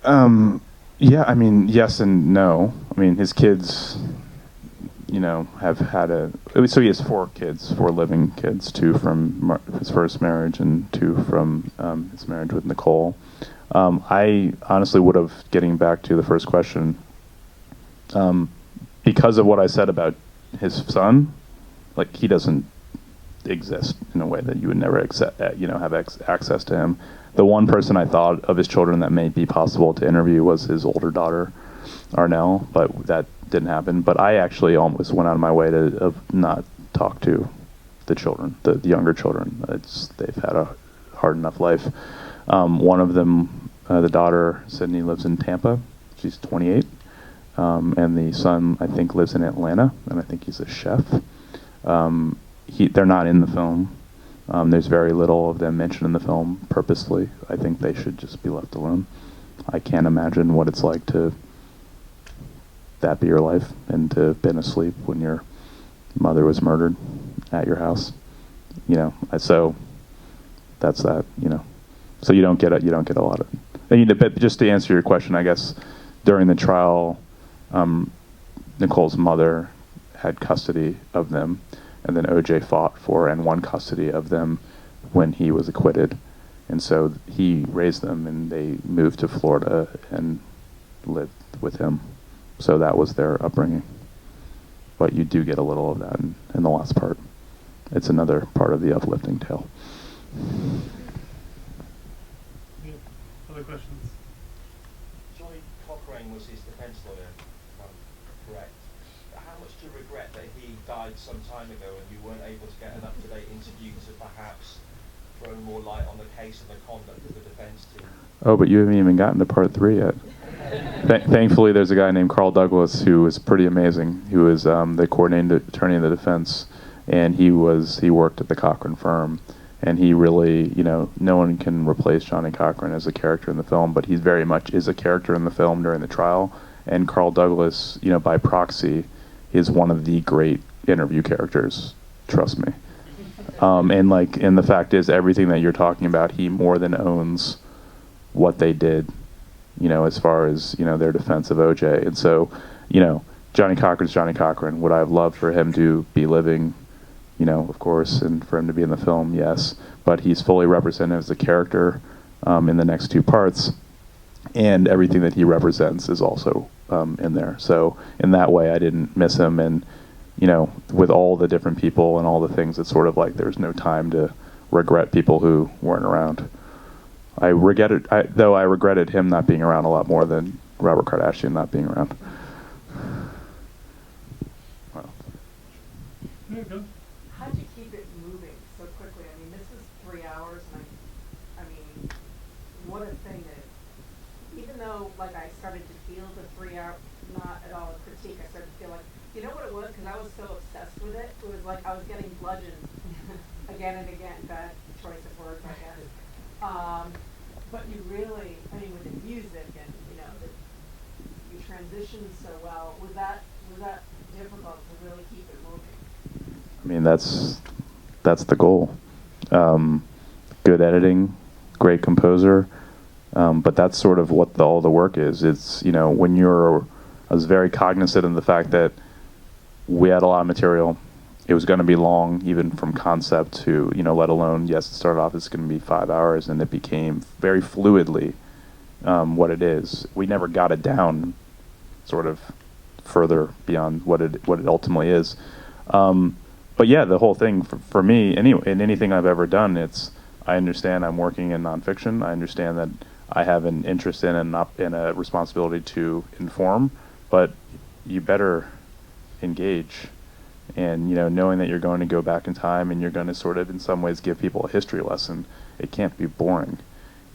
Yeah, I mean, yes and no. I mean, his kids, have had so he has four kids, four living kids, two from his first marriage and two from his marriage with Nicole. I honestly would have, getting back to the first question, because of what I said about his son, like he doesn't exist in a way that you would never have access to him. The one person I thought of his children that may be possible to interview was his older daughter, Arnell, but that didn't happen. But I actually almost went out of my way to not talk to the children, the younger children. They've had a hard enough life. One of them, the daughter, Sydney, lives in Tampa. She's 28. And the son, I think, lives in Atlanta, and I think he's a chef. They're not in the film. There's very little of them mentioned in the film purposely. I think they should just be left alone. I can't imagine what it's like to that be your life and to have been asleep when your mother was murdered at your house. So that's that. So you don't get a lot of. But just to answer your question, I guess during the trial, Nicole's mother had custody of them, and then OJ fought for and won custody of them when he was acquitted. And so he raised them, and they moved to Florida and lived with him. So that was their upbringing. But you do get a little of that in the last part. It's another part of the uplifting tale. Other questions? Johnny Cochrane was his defense lawyer, if I'm correct. How much do you regret that he died some time ago and you weren't able to get an up-to-date interview to perhaps throw more light on the case and the conduct of the defense team? Oh, but you haven't even gotten to part 3 yet. Thankfully, there's a guy named Carl Douglas who was pretty amazing. He was the coordinating attorney of the defense, and he worked at the Cochran firm. And he really, no one can replace Johnny Cochran as a character in the film, but he very much is a character in the film during the trial. And Carl Douglas, by proxy, is one of the great interview characters. Trust me. And the fact is, everything that you're talking about, he more than owns what they did, as far as their defense of OJ. And so, Johnny Cochran's Johnny Cochran. Would I have loved for him to be living? Of course, and for him to be in the film, yes. But he's fully represented as a character in the next 2 parts, and everything that he represents is also in there. So in that way, I didn't miss him. And, with all the different people and all the things, it's sort of like there's no time to regret people who weren't around. I regretted him not being around a lot more than Robert Kardashian not being around. Wow. There you go. How did you keep it moving so quickly? I mean, this is 3 hours, and I mean, what a thing that, even though, I started to feel the 3 hour, not at all a critique, I started to feel like, you know what it was? Because I was so obsessed with it. It was like I was getting bludgeoned again and again. Bad choice of words, I guess. But you really, with the music and, you transitioned so well. Was that difficult to really keep it moving? I mean, that's the goal. Good editing, great composer, but that's sort of what all the work is. It's, I was very cognizant of the fact that we had a lot of material. It was going to be long, even from concept to, let alone, yes, it started off as going to be 5 hours, and it became very fluidly what it is. We never got it down sort of further beyond what it ultimately is. But yeah, the whole thing for me, in anything I've ever done, I understand I'm working in nonfiction. I understand that I have an interest in and a responsibility to inform, but you better engage. And knowing that you're going to go back in time and you're going to sort of in some ways give people a history lesson, it can't be boring.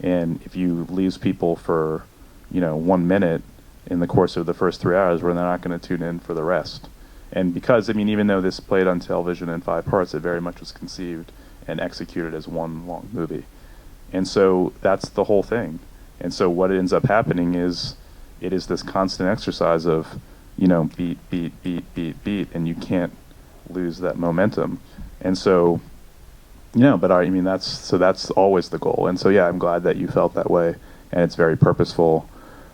And if you leave people for 1 minute in the course of the first 3 hours, where they're not going to tune in for the rest. And because, even though this played on television in 5 parts, it very much was conceived and executed as one long movie. And so that's the whole thing. And so what ends up happening is it is this constant exercise of, beat, and you can't lose that momentum. And so, but that's always the goal. And so, yeah, I'm glad that you felt that way, and it's very purposeful.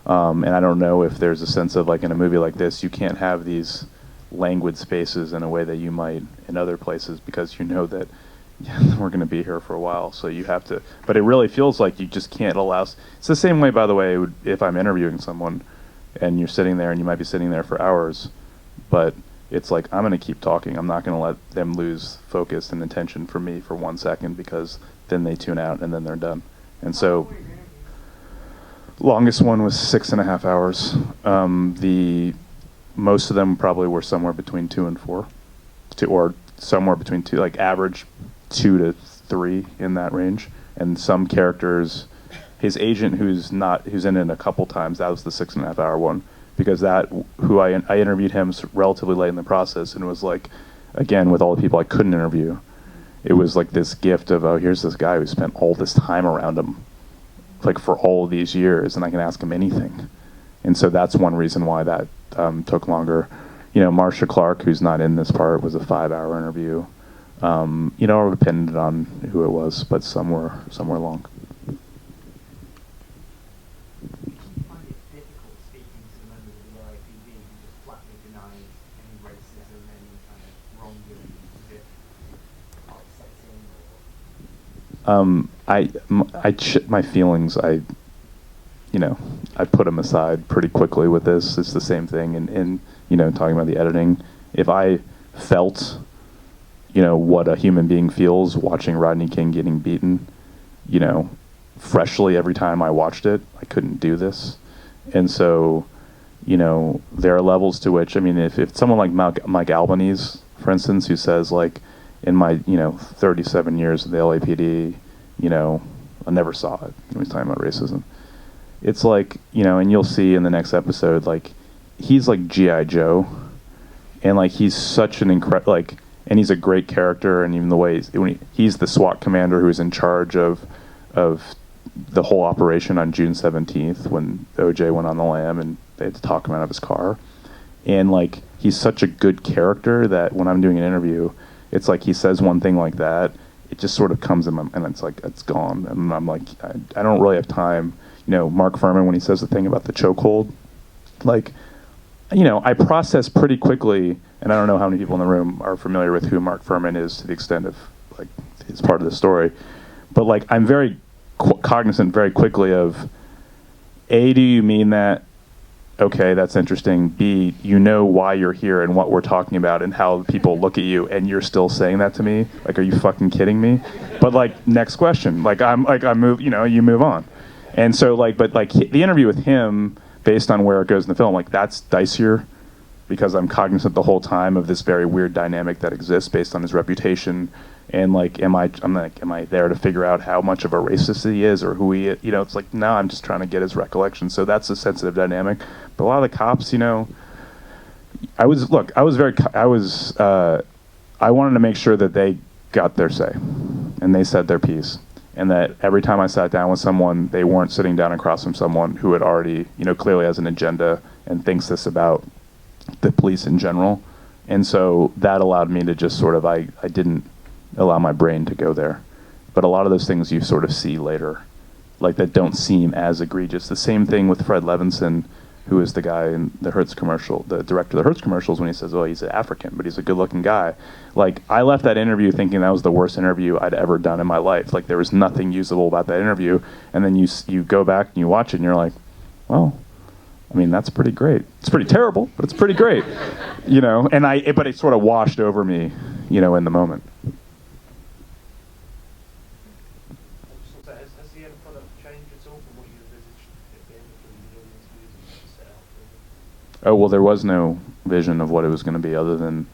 And I don't know if there's a sense of, like, in a movie like this, you can't have these languid spaces in a way that you might in other places, because you know that we're going to be here for a while, so you have to. But it really feels like you just can't allow. It's the same way, by the way, if I'm interviewing someone and you're sitting there and you might be sitting there for hours, but it's like, I'm going to keep talking. I'm not going to let them lose focus and attention for me for 1 second, because then they tune out and then they're done. And so, longest one was 6.5 hours. The most of them probably were somewhere between 2 and 4, or somewhere between 2, like average 2 to 3 in that range. And some characters, his agent, who's in it a couple times, that was the 6.5 hour one, because I interviewed him relatively late in the process, and it was like, again, with all the people I couldn't interview, it was like this gift of, oh, here's this guy who spent all this time around him, like for all of these years, and I can ask him anything. And so that's one reason why that took longer. You know, Marcia Clark, who's not in this part, was a 5-hour interview. You know, it depended on who it was, but some were long. Did you find it difficult speaking to the members of the LAPD who just flatly denied any racism, any kind of wrongdoing? Was it upsetting or? My feelings, I put them aside pretty quickly with this. It's the same thing in talking about the editing. If I felt, what a human being feels watching Rodney King getting beaten, freshly every time I watched it, I couldn't do this. And so, there are levels to which, if someone like Mike Albanese, for instance, who says, like, in my, 37 years of the LAPD, I never saw it. He was talking about racism. It's like, and you'll see in the next episode, like, he's like G.I. Joe, and like he's such an incredible, like, and he's a great character, and even the way he's the SWAT commander who's in charge of the whole operation on June 17th when OJ went on the lam and they had to talk him out of his car, and like he's such a good character that when I'm doing an interview, it's like he says one thing like that, it just sort of comes in my, and it's like it's gone, and I'm like I don't really have time. Mark Furman, when he says the thing about the chokehold, like, I process pretty quickly, and I don't know how many people in the room are familiar with who Mark Furman is to the extent of, like, his part of the story. But, like, I'm very cognizant very quickly of, A, do you mean that? Okay, that's interesting. B, why you're here and what we're talking about and how people look at you, and you're still saying that to me? Like, are you fucking kidding me? But, like, next question. Like, I move, you move on. And so, like, but, like, the interview with him, based on where it goes in the film, like, that's dicier, because I'm cognizant the whole time of this very weird dynamic that exists based on his reputation, and, like, am I there to figure out how much of a racist he is, or who he is? It's like, no, I'm just trying to get his recollection. So that's a sensitive dynamic. But a lot of the cops, I wanted to make sure that they got their say, and they said their piece. And that every time I sat down with someone, they weren't sitting down across from someone who had already, clearly has an agenda and thinks this about the police in general. And so that allowed me to just sort of, I didn't allow my brain to go there. But a lot of those things you sort of see later, like, that don't seem as egregious. The same thing with Fred Levinson, who is the guy in the Hertz commercial, the director of the Hertz commercials, when he says, oh, he's an African, but he's a good-looking guy. Like, I left that interview thinking that was the worst interview I'd ever done in my life. Like, there was nothing usable about that interview. And then you go back and you watch it, and you're like, well, that's pretty great. It's pretty terrible, but it's pretty great. But it sort of washed over me, in the moment. Has the end product changed at all from what you envisaged at the end of the interviews and set out? Oh, well, there was no vision of what it was going to be other than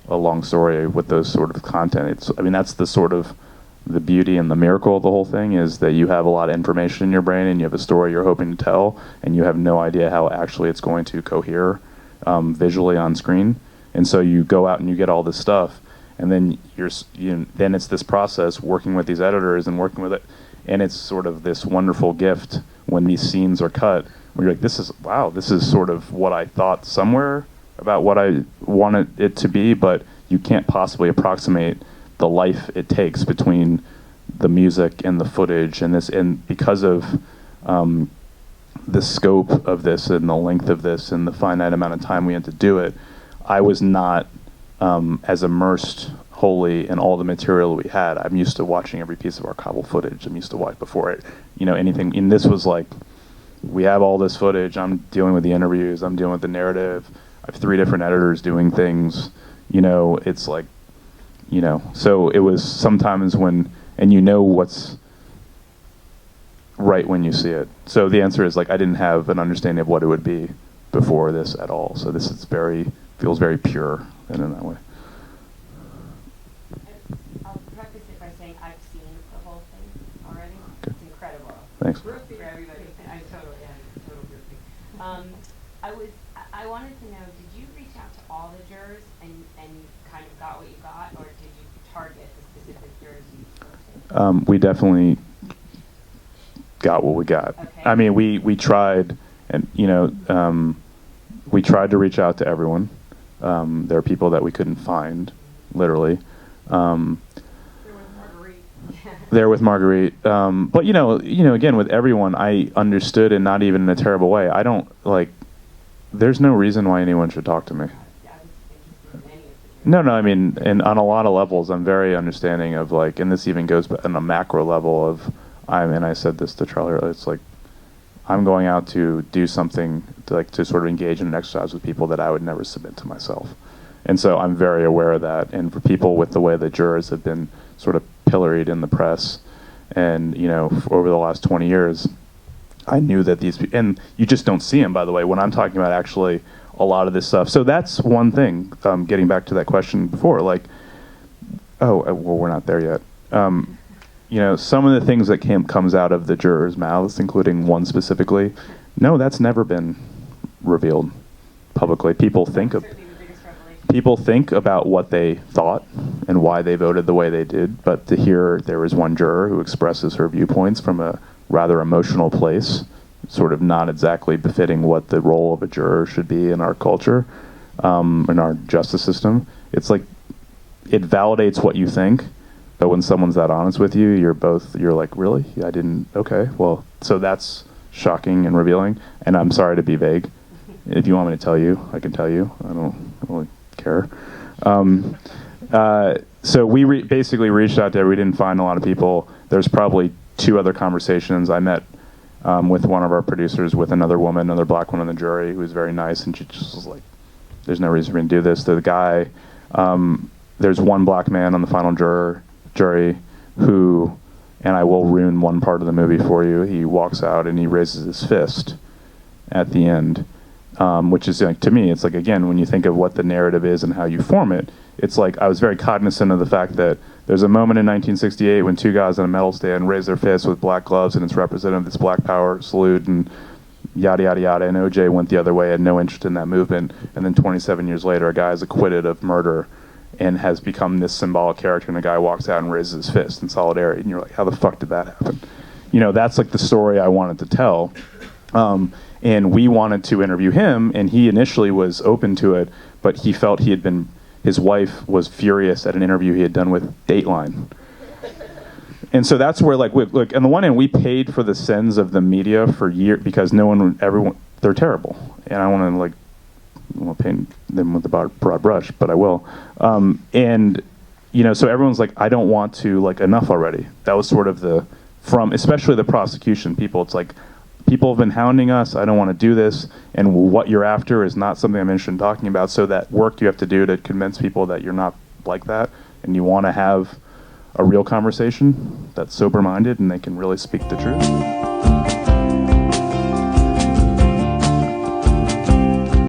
a long story with those sort of content. That's the sort of the beauty and the miracle of the whole thing, is that you have a lot of information in your brain and you have a story you're hoping to tell, and you have no idea how actually it's going to cohere visually on screen. And so you go out and you get all this stuff, and then then it's this process working with these editors and working with it, and it's sort of this wonderful gift when these scenes are cut, where you're like, this is sort of what I thought somewhere about what I wanted it to be, but you can't possibly approximate the life it takes between the music and the footage and this, and because of the scope of this and the length of this and the finite amount of time we had to do it, I was not as immersed wholly in all the material we had. I'm used to watching every piece of archival footage. I'm used to watch before it, anything. And this was like, we have all this footage. I'm dealing with the interviews. I'm dealing with the narrative. I have 3 different editors doing things. It's like, so it was sometimes when, and what's right when you see it. So the answer is like, I didn't have an understanding of what it would be before this at all. So this is feels very pure in that way. I'll preface it by saying I've seen the whole thing already. Okay. It's incredible. Thanks. For everybody. I totally I wanted to know, did you reach out to all the jurors and kind of got what you got, or did you target the specific jurors you spoke to? We definitely got what we got. Okay. I mean, we tried, and we tried to reach out to everyone. There are people that we couldn't find, literally. There with Marguerite. But again, with everyone, I understood, and not even in a terrible way. I don't there's no reason why anyone should talk to me. Yeah, I was interested in any of the jurors. No, I mean, and on a lot of levels, I'm very understanding of and this even goes on a macro level of, and I said this to Charlie earlier, it's like, I'm going out to do something to sort of engage in an exercise with people that I would never submit to myself. And so I'm very aware of that. And for people with the way the jurors have been sort of pilloried in the press, and over the last 20 years, I knew that these people, and you just don't see them, by the way, when I'm talking about actually a lot of this stuff. So that's one thing, getting back to that question before, well, we're not there yet. Some of the things that comes out of the jurors' mouths, including one specifically, no, that's never been revealed publicly. People think about what they thought and why they voted the way they did, but to hear there was one juror who expresses her viewpoints from a rather emotional place, sort of not exactly befitting what the role of a juror should be in our culture, in our justice system. It's like, it validates what you think, but when someone's that honest with you, you're like, really? I didn't, okay, well, so that's shocking and revealing, and I'm sorry to be vague. If you want me to tell you, I can tell you. I don't really care. So we basically reached out there. We didn't find a lot of people. There's probably 2 other conversations. I met with one of our producers with another woman, another black woman on the jury, who was very nice, and she just was like, there's no reason for me to do this. The guy, there's one black man on the final jury who, and I will ruin one part of the movie for you, he walks out and he raises his fist at the end, which is, to me, it's like, again, when you think of what the narrative is and how you form it, it's like, I was very cognizant of the fact that there's a moment in 1968 when 2 guys on a medal stand raise their fists with black gloves, and it's representative of this black power salute, and yada, yada, yada, and OJ went the other way, had no interest in that movement, and then 27 years later, a guy is acquitted of murder and has become this symbolic character, and a guy walks out and raises his fist in solidarity, and you're like, how the fuck did that happen? That's like the story I wanted to tell. And we wanted to interview him, and he initially was open to it, but he felt his wife was furious at an interview he had done with Dateline. And so that's where, look, on the one hand, we paid for the sins of the media for years, because they're terrible. And I want to paint them with the broad brush, but I will. So everyone's like, I don't want to, enough already. That was sort of especially the prosecution people, it's like, people have been hounding us, I don't want to do this, and what you're after is not something I'm interested in talking about, so that work you have to do to convince people that you're not like that, and you want to have a real conversation that's sober-minded and they can really speak the truth.